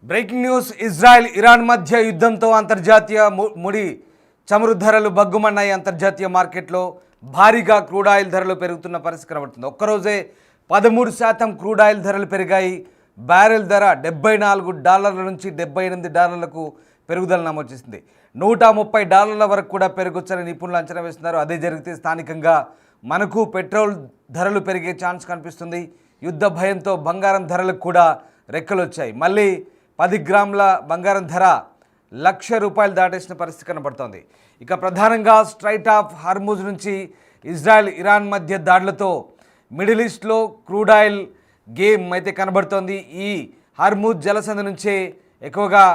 Breaking news. Israel Iran మధ్య యుద్ధంతో అంతర్జాతీయ ముడి చమురు ధరలు బగ్గుమన్నాయి. అంతర్జాతీయ మార్కెట్లో భారీగా క్రూడ్ ఆయిల్ ధరలు పెరుగుతున్న పరిస్థితి కనబడుతుంది. ఒక్కరోజే 13% క్రూడ్ ఆయిల్ ధరలు పెరిగాయి. బ్యారెల్ ధర $74 నుంచి $78లకు పెరుగుదల నమోదు చేసింది. $130 వరకు కూడా పెరగొచ్చని నిపుణులు అంచనా వేస్తున్నారు. అదే జరిగితే స్థానికంగా మనకు పెట్రోల్ ధరలు పెరిగే ఛాన్స్ కనిపిస్తుంది. యుద్ధ భయంతో బంగారం ధరలకు కూడా రెక్కలు వచ్చాయి. మళ్ళీ 10 గ్రాముల బంగారం ధర ₹1,00,000 దాటేసిన పరిస్థితి కనబడుతోంది. ఇక ప్రధానంగా స్ట్రైట్ ఆఫ్ హార్ముజ్ నుంచి ఇజ్రాయెల్ ఇరాన్ మధ్య దాడులతో మిడిల్ ఈస్ట్లో క్రూడ్ ఆయిల్ గేమ్ అయితే కనబడుతోంది. ఈ హార్ముజ్ జలసంధి నుంచే ఎక్కువగా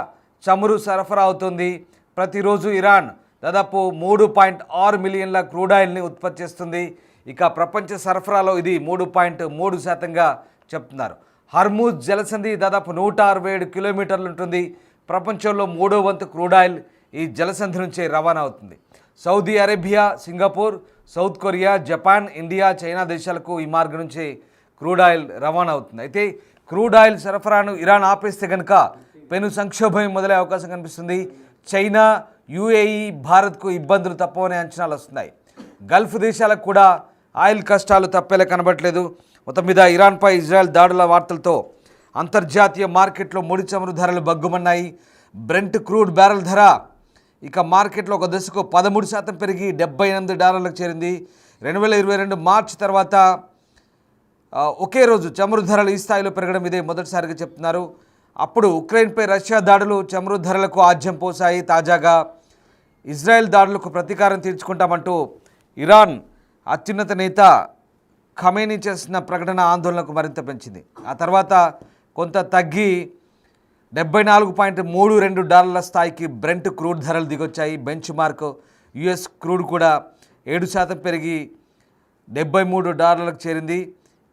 చమురు సరఫరా అవుతుంది. ప్రతిరోజు ఇరాన్ దాదాపు 3.6 మిలియన్ల క్రూడ్ ఆయిల్ని ఉత్పత్తి చేస్తుంది. ఇక ప్రపంచ సరఫరాలో ఇది 3.3%గా చెప్తున్నారు. హార్ముజ్ జలసంధి దాదాపు 167 కిలోమీటర్లు ఉంటుంది. ప్రపంచంలో 3వ వంతు క్రూడ్ ఆయిల్ ఈ జలసంధి నుంచే రవాణా అవుతుంది. Saudi Arabia, Singapore, south Korea, Japan, India, China దేశాలకు ఈ మార్గం నుంచే క్రూడ్ ఆయిల్ రవాణా అవుతుంది. అయితే క్రూడ్ ఆయిల్ సరఫరాను ఇరాన్ ఆపేస్తే కనుక పెను సంక్షోభం మొదలయ్యే అవకాశం కనిపిస్తుంది. చైనా, యుఏఈ, భారత్కు ఇబ్బందులు తప్పవనే అంచనాలు వస్తున్నాయి. గల్ఫ్ దేశాలకు కూడా ఆయిల్ కష్టాలు తప్పేలా కనబడట్లేదు. మొత్తం మీద ఇరాన్పై ఇజ్రాయెల్ దాడుల వార్తలతో అంతర్జాతీయ మార్కెట్లో ముడి చమురు ధరలు బగ్గుమన్నాయి. బ్రెంట్ క్రూడ్ బ్యారెల్ ధర ఇక మార్కెట్లో ఒక దశకు 13% పెరిగి $78లకు చేరింది. 2022 మార్చి తర్వాత ఒకే రోజు చమురు ధరలు ఈ స్థాయిలో పెరగడం ఇదే మొదటిసారిగా చెప్తున్నారు. అప్పుడు ఉక్రెయిన్పై రష్యా దాడులు చమురు ధరలకు ఆజ్యం పోసాయి. తాజాగా ఇజ్రాయెల్ దాడులకు ప్రతీకారం తీర్చుకుంటామంటూ ఇరాన్ అత్యున్నత నేత ఖమేనీ చేసిన ప్రకటన ఆందోళనకు మరింత పెంచింది. ఆ తర్వాత కొంత తగ్గి $74.32 స్థాయికి బ్రెంట్ క్రూడ్ ధరలు దిగొచ్చాయి. బెంచ్ మార్క్ యుఎస్ క్రూడ్ కూడా 7% పెరిగి $73లకు చేరింది.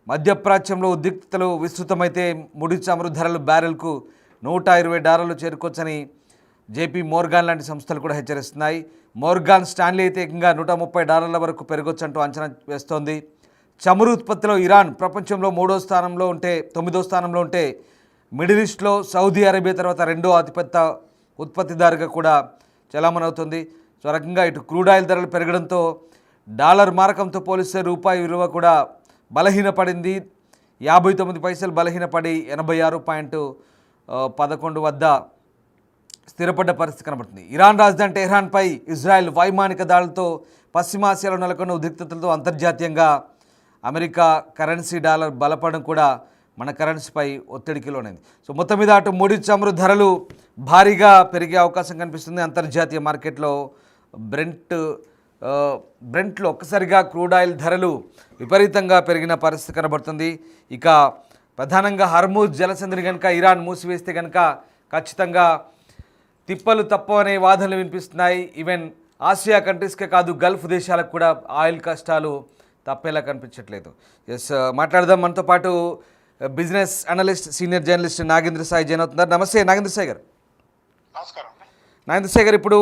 మధ్యప్రాచ్యంలో ఉద్రిక్తతలు విస్తృతమైతే ముడి చమురు ధరలు బ్యారెల్కు $120 చేరుకోవచ్చని జేపీ మోర్గాన్ లాంటి సంస్థలు కూడా హెచ్చరిస్తున్నాయి. మోర్గాన్ స్టాన్లీ అయితే ఏకంగా $130 వరకు పెరగొచ్చంటూ అంచనా వేస్తోంది. చమురు ఉత్పత్తిలో ఇరాన్ ప్రపంచంలో 9వ స్థానంలో ఉంటే మిడిల్ ఈస్ట్లో సౌదీ అరేబియా తర్వాత 2వ అతిపెద్ద ఉత్పత్తిదారుగా కూడా చలామణవుతుంది. సో రకంగా ఇటు క్రూడ్ ఆయిల్ ధరలు పెరగడంతో డాలర్ మారకంతో పోలిస్తే రూపాయి విలువ కూడా బలహీనపడింది. 59 పైసలు బలహీనపడి 86.11 వద్ద స్థిరపడ్డ పరిస్థితి కనబడుతుంది. ఇరాన్ రాజధాని టెహ్రాన్పై ఇజ్రాయెల్ వైమానిక దాడులతో పశ్చిమాసియాలో నెలకొన్న ఉద్రిక్తతలతో అంతర్జాతీయంగా అమెరికా కరెన్సీ డాలర్ బలపడడం కూడా మన కరెన్సీపై ఒత్తిడికి లోనైంది. సో మొత్తం మీద అటు ముడి చమురు ధరలు భారీగా పెరిగే అవకాశం కనిపిస్తుంది. అంతర్జాతీయ మార్కెట్లో బ్రెంట్లో ఒక్కసారిగా క్రూడ్ ఆయిల్ ధరలు విపరీతంగా పెరిగిన పరిస్థితి కనబడుతుంది. ఇక ప్రధానంగా హార్ముజ్ జలసంధిని కనుక ఇరాన్ మూసివేస్తే కనుక ఖచ్చితంగా తిప్పలు తప్పవనే వాదనలు వినిపిస్తున్నాయి. ఈవెన్ ఆసియా కంట్రీస్కే కాదు గల్ఫ్ దేశాలకు కూడా ఆయిల్ కష్టాలు తప్పేలా కనిపించట్లేదు. మాట్లాడదాం. మనతో పాటు business analyst, senior journalist Nagendra Sai join అవుతున్నారు. నమస్తే నాగేంద్ర సాయి గారు. నమస్కారం. నాగేంద్ర సాయి గారు, ఇప్పుడు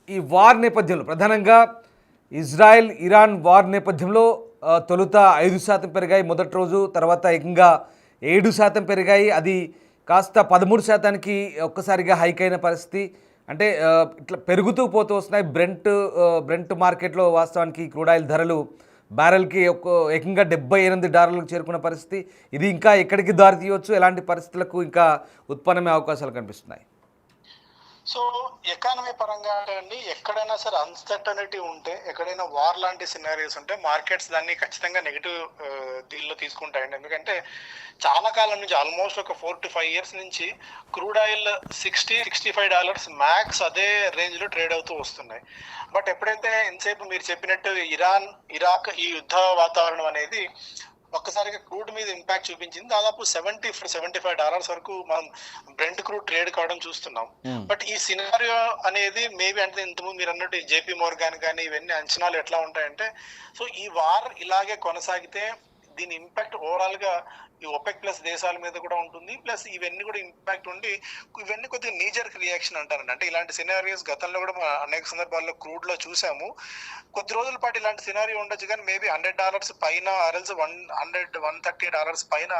ఈ వార్ నేపథ్యంలో ప్రధానంగా ఇజ్రాయెల్ ఇరాన్ వార్ నేపథ్యంలో తొలుత 5% పెరిగాయి మొదటి రోజు, తర్వాత ఏకంగా 7% పెరిగాయి. అది కాస్త 13%కి ఒక్కసారిగా హైక్ అయిన పరిస్థితి. అంటే ఇట్లా పెరుగుతూ పోతూ వస్తున్నాయి. బ్రెంట్ మార్కెట్లో వాస్తవానికి క్రూడ్ ఆయిల్ ధరలు బ్యారెల్కి ఏకంగా $78లకు చేరుకున్న పరిస్థితి. ఇది ఇంకా ఎక్కడికి దారి తీయవచ్చు, ఎలాంటి పరిస్థితులకు ఇంకా ఉత్పన్నమే అవకాశాలు కనిపిస్తున్నాయి? సో ఎకానమీ పరంగా అండి, ఎక్కడైనా సరే అన్సర్టనిటీ ఉంటే, ఎక్కడైనా వార్ లాంటి సినారియోస్ ఉంటే మార్కెట్స్ దాన్ని ఖచ్చితంగా నెగిటివ్ దీనిలో తీసుకుంటాయండి. ఎందుకంటే చాలా కాలం నుంచి, ఆల్మోస్ట్ ఒక 4 to 5 years నుంచి క్రూడ్ ఆయిల్ $60-65 మ్యాక్స్ అదే రేంజ్ లో ట్రేడ్ అవుతూ వస్తున్నాయి. బట్ ఎప్పుడైతే ఇంతసేపు మీరు చెప్పినట్టు ఇరాక్ ఈ యుద్ధ వాతావరణం అనేది ఒక్కసారిగా క్రూడ్ మీద ఇంపాక్ట్ చూపించింది. దాదాపు $70-75 వరకు మనం బ్రెంట్ క్రూడ్ ట్రేడ్ కావడం చూస్తున్నాం. బట్ ఈ సినారియో అనేది మేబీ అంటే ఇంతకుముందు మీరు అన్నట్టు జేపీ మోర్గాన్ కానీ ఇవన్నీ అంచనాలు ఎట్లా ఉంటాయంటే, సో ఈ వార్ ఇలాగే కొనసాగితే దీని ఇంపాక్ట్ ఓవరాల్ గా ఈ OPEC ప్లస్ దేశాల మీద కూడా ఉంటుంది. ప్లస్ ఇవన్నీ కూడా ఇంపాక్ట్ ఉండి ఇవన్నీ కొద్దిగా నీజర్ రియాక్షన్ అంటారండి. అంటే ఇలాంటి సినారియోస్ గతంలో కూడా అనేక సందర్భాల్లో క్రూడ్ లో చూసాము. కొద్ది రోజుల పాటు ఇలాంటి సినారియో ఉండొచ్చు, కానీ మేబీ $100 పైన ఆర్ఎల్స్ $130 పైన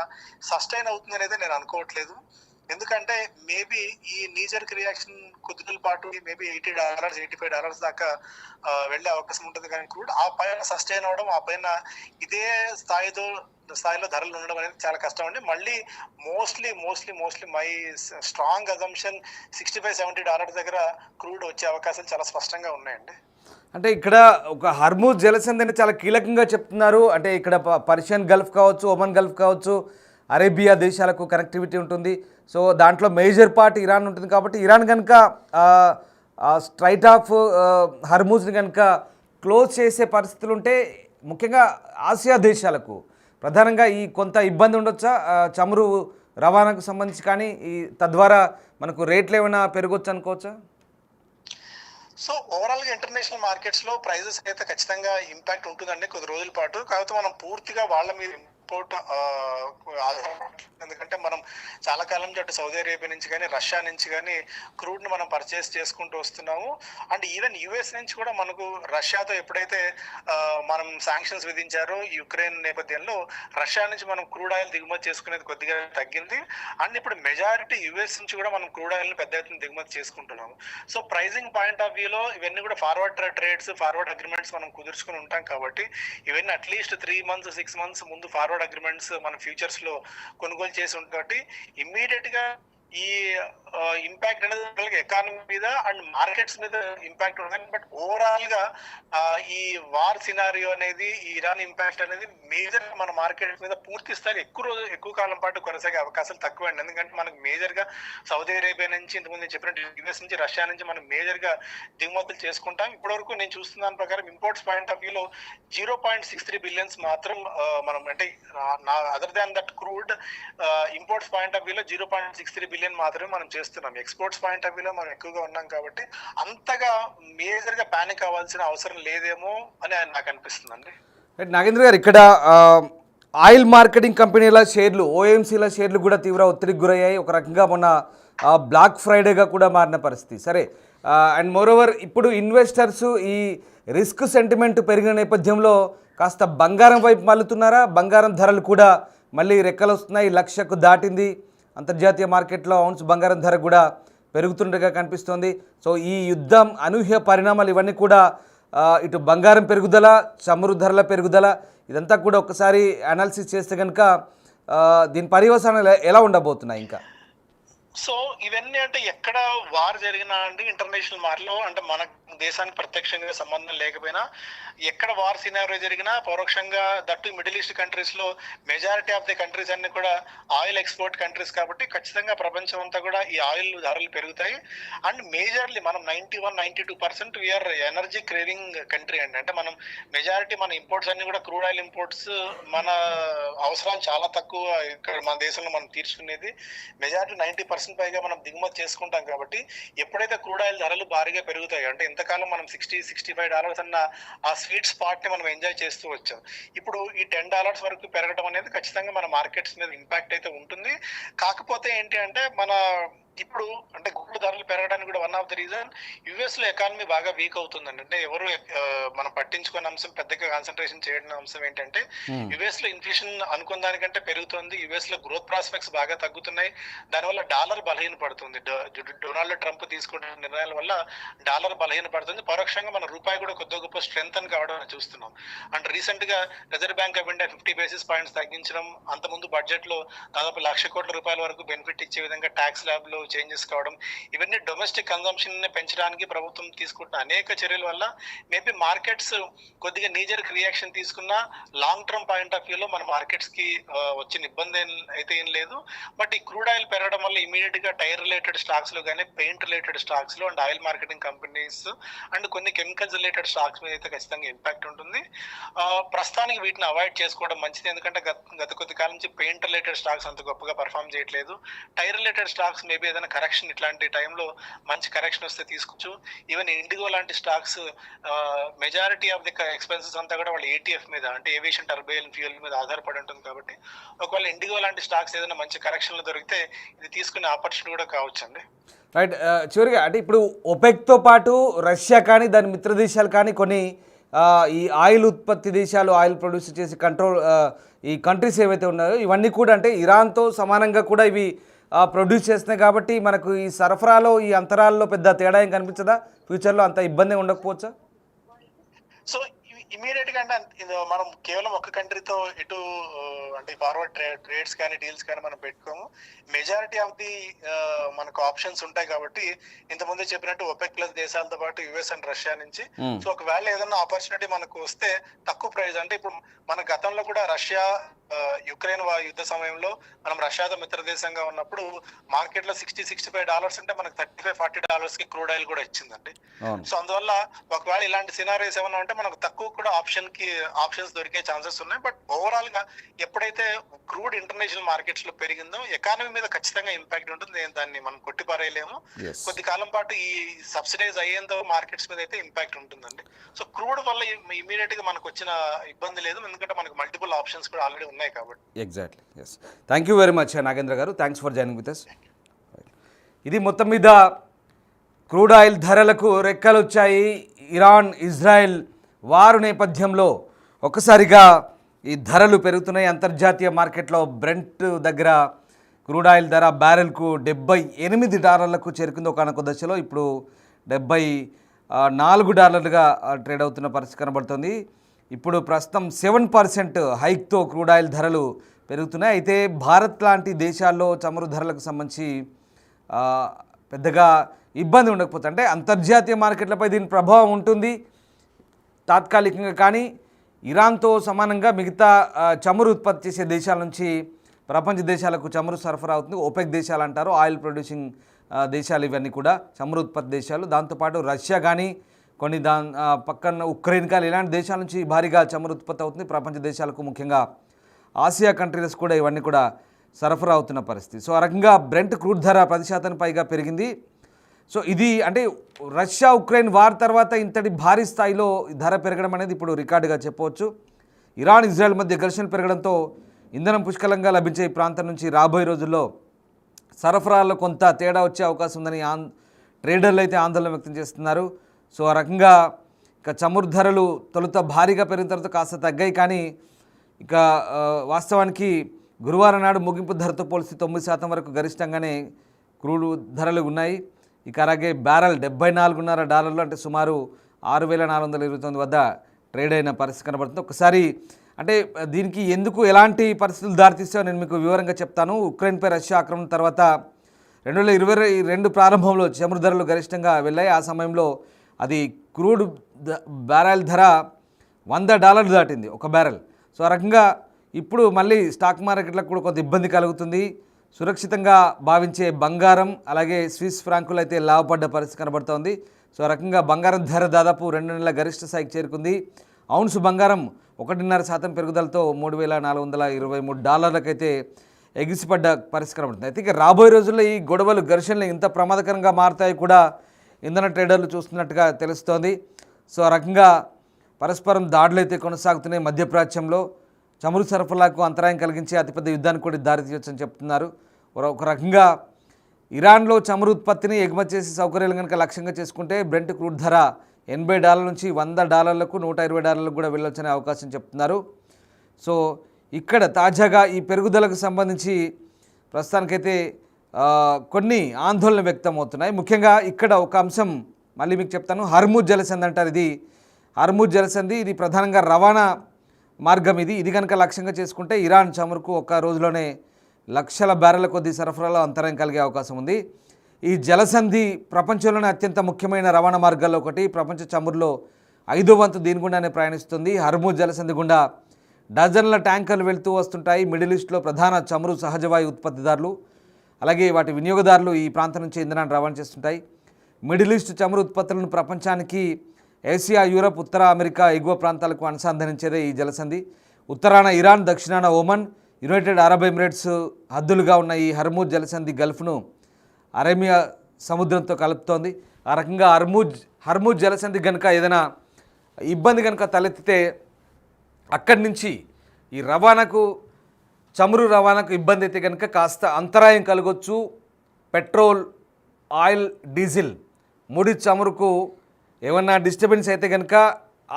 సస్టైన్ అవుతుంది అనేది నేను అనుకోవట్లేదు. ఎందుకంటే మేబీ ఈ నీజర్క్ రియాక్షన్ కొద్ది రోజుల పాటు మేబీ $80 $85 దాకా వెళ్ళే అవకాశం ఉంటుంది. కానీ క్రూడ్ ఆ పైన సస్టైన్ అవడం, ఆ పైన ఇదే స్థాయిలో ధరలు ఉండడం అనేది చాలా కష్టం అండి. మళ్ళీ మోస్ట్లీ మై స్ట్రాంగ్ అజంప్షన్ $65-70 దగ్గర క్రూడ్ వచ్చే అవకాశాలు చాలా స్పష్టంగా ఉన్నాయండి. అంటే ఇక్కడ ఒక హర్మూజ్ జలసంధిని చాలా కీలకంగా చెప్తున్నారు. అంటే ఇక్కడ పర్షియన్ గల్ఫ్ కావచ్చు, ఒమన్ గల్ఫ్ కావచ్చు, అరేబియా దేశాలకు కనెక్టివిటీ ఉంటుంది. సో దాంట్లో మేజర్ పార్ట్ ఇరాన్ ఉంటుంది. కాబట్టి ఇరాన్ కనుక స్ట్రైట్ ఆఫ్ హర్మూజ్ని కనుక క్లోజ్ చేసే పరిస్థితులు ఉంటే ముఖ్యంగా ఆసియా దేశాలకు ప్రధానంగా ఈ కొంత ఇబ్బంది ఉండొచ్చా చమురు రవాణాకు సంబంధించి, కానీ ఈ తద్వారా మనకు రేట్లు ఏమైనా పెరగొచ్చు అనుకోవచ్చా? సో ఓవరాల్ గా ఇంటర్నేషనల్ మార్కెట్స్ లో ప్రైజెస్ అయితే ఖచ్చితంగా ఇంపాక్ట్ ఉంటుందండి కొద్ది రోజుల పాటు. కాకపోతే మనం పూర్తిగా వాళ్ళ మీద ఇంపోర్ట్ ఎందుకంటే మనం చాలా కాలం నుంచి అటు సౌదీ అరేబియా నుంచి కానీ రష్యా నుంచి కానీ క్రూడ్ ని మనం పర్చేస్ చేసుకుంటూ వస్తున్నాము. అండ్ ఈవెన్ యుఎస్ నుంచి కూడా మనకు రష్యాతో ఎప్పుడైతే మనం శాంక్షన్స్ విధించారో యుక్రెయిన్ నేపథ్యంలో రష్యా నుంచి మనం క్రూడ్ ఆయిల్ దిగుమతి చేసుకునేది కొద్దిగా తగ్గింది. అండ్ ఇప్పుడు మెజారిటీ యుఎస్ నుంచి కూడా మనం క్రూడ్ ఆయిల్ ని పెద్ద ఎత్తున దిగుమతి చేసుకుంటున్నాము. సో ప్రైజింగ్ పాయింట్ ఆఫ్ వ్యూలో ఇవన్నీ కూడా ఫార్వర్డ్ ట్రేడ్స్, ఫార్వర్డ్ అగ్రిమెంట్స్ మనం కుదుర్చుకుని ఉంటాం. కాబట్టి ఇవన్నీ అట్లీస్ట్ 3 months 6 months ముందు ఫార్వర్డ్ అగ్రిమెంట్స్ మన ఫ్యూచర్స్ లో కొనుగోలు చేసి ఉంటుంది. కాబట్టి ఇమ్మీడియట్ గా ఈ ఇంపాక్ట్ అనేది ఎకానమీ మీద అండ్ మార్కెట్స్ మీద ఇంపాక్ట్ ఉంటుంది. బట్ ఓవరాల్ గా ఈ వార్ సినారియో అనేది, ఈ ఇరాన్ ఇంపాక్ట్ అనేది మేజర్ మన మార్కెట్ మీద పూర్తి స్థాయి ఎక్కువ కాలం పాటు కొనసాగే అవకాశాలు తక్కువ అండి. ఎందుకంటే మనకు మేజర్ గా సౌదీ అరేబియా నుంచి, ఇంతకుముందు చెప్పినట్టు యుఎస్ నుంచి, రష్యా నుంచి మనం మేజర్ గా దిగుమతులు చేసుకుంటాం. ఇప్పటి వరకు నేను చూస్తున్న దాని ప్రకారం ఇంపోర్ట్స్ పాయింట్ ఆఫ్ వ్యూలో 0.63 బిలియన్స్ మాత్రం మనం అంటే other than that crude imports point of వ్యూలో 0.63 బిలియన్ మాత్రమే మనం చేస్తున్నాం. ఎక్స్పోర్ట్స్ పాయింట్ ఆఫ్ వ్యూలో మనం ఎక్కువగా ఉన్నాం కాబట్టి అంతగా మేజర్ గా పానిక్ అవ్వాల్సిన అవసరం లేదేమో అని నాకు అనిపిస్తుందండి. నాగేంద్ర గారు, ఇక్కడ ఆయిల్ మార్కెటింగ్ కంపెనీల షేర్లు, ఓఎంసీల షేర్లు కూడా తీవ్ర ఒత్తిడికి గురయ్యాయి. ఒక రకంగా మొన్న బ్లాక్ ఫ్రైడేగా కూడా మారిన పరిస్థితి. సరే, అండ్ మోరోవర్ ఇప్పుడు ఇన్వెస్టర్స్ ఈ రిస్క్ సెంటిమెంట్ పెరిగిన నేపథ్యంలో కాస్త బంగారం వైపు మళ్ళుతున్నారా? బంగారం ధరలు కూడా మళ్ళీ రెక్కలు వస్తున్నాయి, 1,00,000కు దాటింది. అంతర్జాతీయ మార్కెట్లో ఔన్స్ బంగారం ధర కూడా పెరుగుతుండగా కనిపిస్తోంది. సో ఈ యుద్ధం, అనూహ్య పరిణామాలు ఇవన్నీ కూడా ఇటు బంగారం పెరుగుదల, చమురు ధరల పెరుగుదల, ఇదంతా కూడా ఒకసారి అనాలిసిస్ చేస్తే కనుక దీని పర్యవసానాలు ఎలా ఉండబోతున్నాయి ఇంకా? సో ఇవన్నీ అంటే ఎక్కడ వార్ జరిగినా అండి ఇంటర్నేషనల్ మార్లో, అంటే మన దేశానికి ప్రత్యక్షంగా సంబంధం లేకపోయినా ఎక్కడ వార్ సినారియో జరిగినా పరోక్షంగా దట్టు మిడిల్ ఈస్ట్ కంట్రీస్ లో మెజారిటీ ఆఫ్ ది కంట్రీస్ అన్ని కూడా ఆయిల్ ఎక్స్పోర్ట్ కంట్రీస్ కాబట్టి ఖచ్చితంగా ప్రపంచం అంతా కూడా ఈ ఆయిల్ ధరలు పెరుగుతాయి. అండ్ మేజర్లీ మనం 91-92% వీఆర్ ఎనర్జీ క్రేవింగ్ కంట్రీ అండి. అంటే మనం మెజారిటీ మన ఇంపోర్ట్స్ అన్ని కూడా క్రూడ్ ఆయిల్ ఇంపోర్ట్స్, మన అవసరాలు చాలా తక్కువ ఇక్కడ మన దేశంలో మనం తీర్చుకునేది. మెజారిటీ 90% పైగా మనం దిగుమతి చేసుకుంటాం. కాబట్టి ఎప్పుడైతే క్రూడ్ ఆయిల్ ధరలు భారీగా పెరుగుతాయి, అంటే ఎంతకాలం మనం $60-65 అన్న ఆ స్వీట్ స్పాట్ ని మనం ఎంజాయ్ చేస్తూ వచ్చాం. ఇప్పుడు ఈ $10 వరకు పెరగడం అనేది ఖచ్చితంగా మన మార్కెట్స్ మీద ఇంపాక్ట్ అయితే ఉంటుంది. కాకపోతే ఏంటి అంటే మన ఇప్పుడు అంటే గుడ్లు ధరలు పెరగడానికి కూడా one of the reason US లో ఎకానమీ బాగా వీక్ అవుతుందండి. అంటే ఎవరు మనం పట్టించుకున్న అంశం, పెద్దగా కాన్సన్ట్రేషన్ చేయడం అంశం ఏంటంటే యుఎస్ లో ఇన్ఫ్లేషన్ అనుకున్న దానికంటే పెరుగుతుంది. యుఎస్ లో గ్రోత్ ప్రాస్పెక్ట్స్ బాగా తగ్గుతున్నాయి. దానివల్ల డాలర్ బలహీన పడుతుంది. డొనాల్డ్ ట్రంప్ తీసుకున్న నిర్ణయాల వల్ల డాలర్ బలహీన పడుతుంది. పరోక్షంగా మన రూపాయి కూడా కొద్ది గొప్ప స్ట్రెంగ్ కావడం చూస్తున్నాం. అండ్ రీసెంట్ గా reserve bank of India 50 basis points తగ్గించడం, అంతకుముందు బడ్జెట్ లో దాదాపు ₹1,00,000 కోట్ల వరకు బెనిఫిట్ ఇచ్చే విధంగా ట్యాక్స్ ల్యాబ్ లో చేంజెస్ కావడం, ఇవన్నీ డొమెస్టిక్ కన్సంప్షన్ ని పెంచడానికి ప్రభుత్వం తీసుకుంటున్న అనేక చర్యల వల్ల మేబీ మార్కెట్స్ కొద్దిగా నీజర్ రియాక్షన్ తీసుకున్న లాంగ్ టర్మ్ పాయింట్ ఆఫ్ వ్యూలో మన మార్కెట్స్ కి వచ్చిన ఇబ్బంది అయితే ఏం లేదు. బట్ ఈ క్రూడ్ ఆయిల్ పెరగడం వల్ల ఇమీడియట్ గా టైర్ రిలేటెడ్ స్టాక్స్ లో కానీ, పెయింట్ రిలేటెడ్ స్టాక్స్ లో, and oil marketing companies and కొన్ని కెమికల్స్ రిలేటెడ్ స్టాక్స్ మీద అయితే ఖచ్చితంగా ఇంపాక్ట్ ఉంటుంది. ప్రస్తుతానికి వీటిని అవాయిడ్ చేసుకోవడం మంచిది. ఎందుకంటే గత కొద్ది కాలం నుంచి పెయింట్ రిలేటెడ్ స్టాక్స్ అంత గొప్పగా పర్ఫామ్ చేయట్లేదు. టైర్ రిలేటెడ్ స్టాక్స్ మేబీ ఏదైనా కరెక్షన్, ఇట్లాంటి టైంలో మంచి కరెక్షన్ వస్తే తీసుకోవచ్చు. ఈవెన్ ఇండిగో లాంటి stocks majority of the expenses అంతా కూడా వాళ్ళ ఏటీఎఫ్ మీద, అంటే ఏవియేషన్ టర్బైన్ ఫ్యూయల్ మీద ఆధారపడి ఉంటుంది. కాబట్టి ఒకవేళ ఇండిగో లాంటి స్టాక్స్ ఏదైనా మంచి కరెక్షన్లు దొరికితే ఇది తీసుకునే ఆపర్చునిటీ కూడా కావచ్చండి. రైట్. చివరిగా అంటే ఇప్పుడు ఒపెక్తో పాటు రష్యా కానీ, దాని మిత్ర దేశాలు కానీ, కొన్ని ఈ ఆయిల్ ఉత్పత్తి దేశాలు, ఆయిల్ ప్రొడ్యూస్ చేసి కంట్రోల్ ఈ కంట్రీస్ ఏవైతే ఉన్నాయో ఇవన్నీ కూడా అంటే ఇరాన్తో సమానంగా కూడా ఇవి ప్రొడ్యూస్ చేస్తున్నాయి కాబట్టి మనకు ఈ సరఫరాలో ఈ అంతరాల్లో పెద్ద తేడా ఏం కనిపించదా? ఫ్యూచర్లో అంత ఇబ్బంది ఉండకపోవచ్చా? సో ఇమీడియట్ గా అంటే ఇది మనం కేవలం ఒక కంట్రీతో ఇటు అంటే ఫార్వర్డ్ ట్రేడ్స్ కానీ డీల్స్ కానీ మనం పెట్టుకోము. మెజారిటీ ఆఫ్ ది మనకు ఆప్షన్స్ ఉంటాయి కాబట్టి ఇంతకుముందే చెప్పినట్టు ఒపెక్ ప్లస్ దేశాలతో పాటు యుఎస్ అండ్ రష్యా నుంచి. సో ఒకవేళ ఏదైనా ఆపర్చునిటీ మనకు వస్తే తక్కువ ప్రైస్, అంటే ఇప్పుడు మన గతంలో కూడా రష్యా యుక్రెయిన్ యుద్ధ సమయంలో మనం రష్యాతో మిత్ర దేశంగా ఉన్నప్పుడు మార్కెట్ లో $60-65 అంటే మనకు $35-40 కి క్రూడ్ ఆయిల్ కూడా ఇచ్చిందండి. సో అందువల్ల ఒకవేళ ఇలాంటి సినారీస్ ఏమైనా ఉంటే మనకు తక్కువ కూడా ఆప్షన్స్ దొరికే ఛాన్సెస్ ఉన్నాయి. బట్ ఓవరాల్ గా ఎప్పుడైతే క్రూడ్ ఇంటర్నేషనల్ మార్కెట్స్ లో పెరిగిందో ఎకానమీ మీద ఖచ్చితంగా ఇంపాక్ట్ ఉంటుంది. దాన్ని మనం కొట్టిపారేయలేము. కొద్ది కాలం పాటు ఈ సబ్సిడైజ్ అయ్యేంత మార్కెట్స్ మీద అయితే ఇంపాక్ట్ ఉంటుందండి. సో క్రూడ్ వల్ల ఇమీడియట్ గా మనకు వచ్చిన ఇబ్బంది లేదు, ఎందుకంటే మనకు మల్టిపుల్ ఆప్షన్స్ కూడా ఆల్రెడీ ఉన్నాయి కాబట్టి. Exactly, yes. Thank you very much Nagendra గారు. Thanks for joining with us. ఇది మొత్తం మీద క్రూడ్ ఆయిల్ ధరలకు రెక్కలు వచ్చాయి. ఇరాన్ ఇజ్రాయెల్ వారు నేపథ్యంలో ఒక్కసారిగా ఈ ధరలు పెరుగుతున్నాయి. అంతర్జాతీయ మార్కెట్లో బ్రెంట్ దగ్గర క్రూడ్ ఆయిల్ ధర బ్యారెల్కు $78 చేరుకుంది ఒకనొక దశలో. ఇప్పుడు $74 ట్రేడ్ అవుతున్న పరిస్థితి కనబడుతుంది. ఇప్పుడు ప్రస్తుతం 7% హైక్తో క్రూడ్ ఆయిల్ ధరలు పెరుగుతున్నాయి. అయితే భారత్ లాంటి దేశాల్లో చమురు ధరలకు సంబంధించి పెద్దగా ఇబ్బంది ఉండకపోతే, అంటే అంతర్జాతీయ మార్కెట్లపై దీని ప్రభావం ఉంటుంది తాత్కాలికంగా. కానీ ఇరాన్తో సమానంగా మిగతా చమురు ఉత్పత్తి చేసే దేశాల నుంచి ప్రపంచ దేశాలకు చమురు సరఫరా అవుతుంది. ఓపెక్ దేశాలు అంటారు, ఆయిల్ ప్రొడ్యూసింగ్ దేశాలు ఇవన్నీ కూడా చమురు ఉత్పత్తి దేశాలు. దాంతోపాటు రష్యా కానీ కొన్ని పక్కన ఉక్రెయిన్ కానీ ఇలాంటి దేశాల నుంచి భారీగా చమురు ఉత్పత్తి అవుతుంది. ప్రపంచ దేశాలకు ముఖ్యంగా ఆసియా కంట్రీస్ కూడా ఇవన్నీ కూడా సరఫరా అవుతున్న పరిస్థితి. సో ఆ రకంగా బ్రెంట్ క్రూడ్ ధర 10% పైగా పెరిగింది. సో ఇది అంటే రష్యా ఉక్రెయిన్ వార్ తర్వాత ఇంతటి భారీ స్థాయిలో ధర పెరగడం అనేది ఇప్పుడు రికార్డుగా చెప్పవచ్చు. ఇరాన్ ఇజ్రాయెల్ మధ్య ఘర్షణ పెరగడంతో ఇంధనం పుష్కలంగా లభించే ఈ ప్రాంతం నుంచి రాబోయే రోజుల్లో సరఫరాలో కొంత తేడా వచ్చే అవకాశం ఉందని ట్రేడర్లు అయితే ఆందోళన వ్యక్తం చేస్తున్నారు. సో ఆ రకంగా ఇక చమురు ధరలు తొలుత భారీగా పెరిగిన తర్వాత కాస్త తగ్గాయి. కానీ ఇక వాస్తవానికి గురువారం నాడు ముగింపు ధరతో పోలిస్తే 9% వరకు గరిష్టంగానే క్రూడ్ ధరలు ఉన్నాయి. ఇక అలాగే బ్యారెల్ $74.5 అంటే సుమారు 6,429 వద్ద ట్రేడ్ అయిన పరిస్థితి కనబడుతుంది. ఒకసారి అంటే దీనికి ఎందుకు ఎలాంటి పరిస్థితులు దారితీస్తాయో నేను మీకు వివరంగా చెప్తాను. ఉక్రెయిన్పై రష్యా ఆక్రమణ తర్వాత 2022 ప్రారంభంలో చమురు ధరలు గరిష్టంగా వెళ్ళాయి. ఆ సమయంలో అది క్రూడ్ బ్యారెల్ ధర $100 దాటింది ఒక బ్యారెల్. సో ఆ రకంగా ఇప్పుడు మళ్ళీ స్టాక్ మార్కెట్లకు కూడా కొంత ఇబ్బంది కలుగుతుంది. సురక్షితంగా భావించే బంగారం అలాగే స్విస్ ఫ్రాంకులు అయితే లాభపడ్డ పరిస్థితి కనబడుతోంది. సో ఆ రకంగా బంగారం ధర దాదాపు 2 నెలల గరిష్ట స్థాయికి చేరుకుంది. ఔన్స్ బంగారం 1.5% పెరుగుదలతో $3,423 ఎగిసిపడ్డ పరిస్థితి కనబడుతుంది. అయితే ఇక రాబోయే రోజుల్లో ఈ గొడవలు ఘర్షణలు ఇంత ప్రమాదకరంగా మారుతాయి కూడా ఇంధన ట్రేడర్లు చూస్తున్నట్టుగా తెలుస్తోంది. సో ఆ రకంగా పరస్పరం దాడులు అయితే కొనసాగుతున్నాయి. మధ్యప్రాచ్యంలో చమురు సరఫరాకు అంతరాయం కలిగించే అతిపెద్ద యుద్ధానికి కూడా దారితీయొచ్చని చెప్తున్నారు. ఒక రకంగా ఇరాన్లో చమురు ఉత్పత్తిని ఎగుమతి చేసే సౌకర్యాలు కనుక లక్ష్యంగా చేసుకుంటే బ్రెంట్ క్రూడ్ ధర $80 నుంచి $100, $120 కూడా వెళ్ళొచ్చనే అవకాశం చెప్తున్నారు. సో ఇక్కడ తాజాగా ఈ పెరుగుదలకు సంబంధించి ప్రస్తుతానికైతే కొన్ని ఆందోళన వ్యక్తం అవుతున్నాయి. ముఖ్యంగా ఇక్కడ ఒక అంశం మళ్ళీ మీకు చెప్తాను. హర్ముజ్ జలసంధి అంటారు. ఇది హర్ముజ్ జలసంధి, ఇది ప్రధానంగా రవాణా మార్గం. ఇది కనుక లక్ష్యంగా చేసుకుంటే ఇరాన్ చమురుకు ఒక్క రోజులోనే లక్షల బ్యారెల కొద్ది సరఫరాలో అంతరాయం కలిగే అవకాశం ఉంది. ఈ జలసంధి ప్రపంచంలోనే అత్యంత ముఖ్యమైన రవాణా మార్గాల్లో ఒకటి. ప్రపంచ చమురులో 5వ వంతు దీని గుండానే ప్రయాణిస్తుంది. హర్ముజ్ జలసంధి గుండా డజన్ల ట్యాంకర్లు వెళ్తూ వస్తుంటాయి. మిడిల్ ఈస్ట్లో ప్రధాన చమురు సహజవాయు ఉత్పత్తిదారులు అలాగే వాటి వినియోగదారులు ఈ ప్రాంతం నుంచి ఇంధనాన్ని రవాణా చేస్తుంటాయి. మిడిల్ ఈస్ట్ చమురు ఉత్పత్తులను ప్రపంచానికి ఏసియా, యూరప్, ఉత్తర అమెరికా ఎగువ ప్రాంతాలకు అనుసంధానించేదే ఈ జలసంధి. ఉత్తరాన ఇరాన్, దక్షిణాన ఒమన్, యునైటెడ్ అరబ్ ఎమిరేట్స్ హద్దులుగా ఉన్న ఈ హర్ముజ్ జలసంధి గల్ఫ్ను అరేమియా సముద్రంతో కలుపుతోంది. ఆ రకంగా హర్ముజ్ జలసంధి కనుక ఏదైనా ఇబ్బంది కనుక తలెత్తితే అక్కడి నుంచి ఈ చమురు రవాణాకు ఇబ్బంది అయితే కనుక కాస్త అంతరాయం కలగొచ్చు. పెట్రోల్, ఆయిల్, డీజిల్ ముడి చమురుకు ఏమన్నా డిస్టర్బెన్స్ అయితే కనుక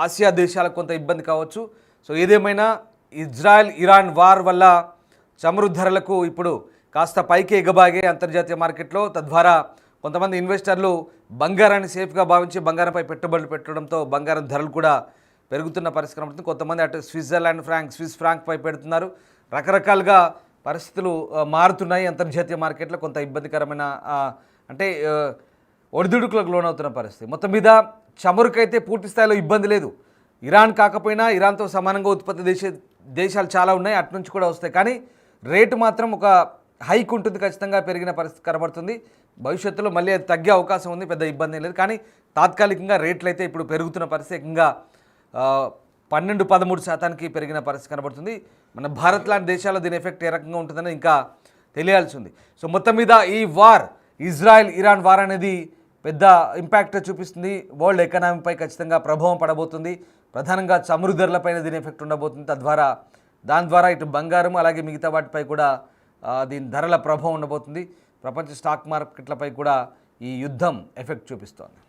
ఆసియా దేశాలకు కొంత ఇబ్బంది కావచ్చు. సో ఏదేమైనా ఇజ్రాయెల్ ఇరాన్ వార్ వల్ల చమురు ధరలకు ఇప్పుడు కాస్త పైకి ఎగబాగే అంతర్జాతీయ మార్కెట్లో. తద్వారా కొంతమంది ఇన్వెస్టర్లు బంగారాన్ని సేఫ్గా భావించి బంగారంపై పెట్టుబడులు పెట్టడంతో బంగారం ధరలు కూడా పెరుగుతున్న పరిస్థితి కనబడుతుంది. కొంతమంది అటు స్విస్ ఫ్రాంక్పై పెడుతున్నారు. రకరకాలుగా పరిస్థితులు మారుతున్నాయి అంతర్జాతీయ మార్కెట్లో. కొంత ఇబ్బందికరమైన అంటే ఒడిదుడుకులకు లోనవుతున్న పరిస్థితి. మొత్తం మీద చమురుకైతే పూర్తి స్థాయిలో ఇబ్బంది లేదు. ఇరాన్ కాకపోయినా ఇరాన్తో సమానంగా ఉత్పత్తి దేశాలు చాలా ఉన్నాయి, అటు నుంచి కూడా వస్తాయి. కానీ రేటు మాత్రం ఒక హైక్ ఉంటుంది, ఖచ్చితంగా పెరిగిన పరిస్థితి కనబడుతుంది. భవిష్యత్తులో మళ్ళీ అది తగ్గే అవకాశం ఉంది, పెద్ద ఇబ్బంది లేదు. కానీ తాత్కాలికంగా రేట్లు అయితే ఇప్పుడు పెరుగుతున్న పరిస్థితి ఏకంగా 12-13% పెరిగిన పరిస్థితి కనబడుతుంది. మన భారత్ లాంటి దేశాల్లో దీని ఎఫెక్ట్ ఏ రకంగా ఉంటుందని ఇంకా తెలియాల్సి ఉంది. సో మొత్తం మీద ఈ వార్, ఇజ్రాయెల్-ఇరాన్ వార్ అనేది పెద్ద ఇంపాక్ట్ చూపిస్తుంది. వరల్డ్ ఎకనామీపై ఖచ్చితంగా ప్రభావం పడబోతుంది. ప్రధానంగా చమురు ధరలపైన దీని ఎఫెక్ట్ ఉండబోతుంది. దాని ద్వారా ఇటు బంగారం అలాగే మిగతా వాటిపై కూడా దీని ధరల ప్రభావం ఉండబోతుంది. ప్రపంచ స్టాక్ మార్కెట్లపై కూడా ఈ యుద్ధం ఎఫెక్ట్ చూపిస్తోంది.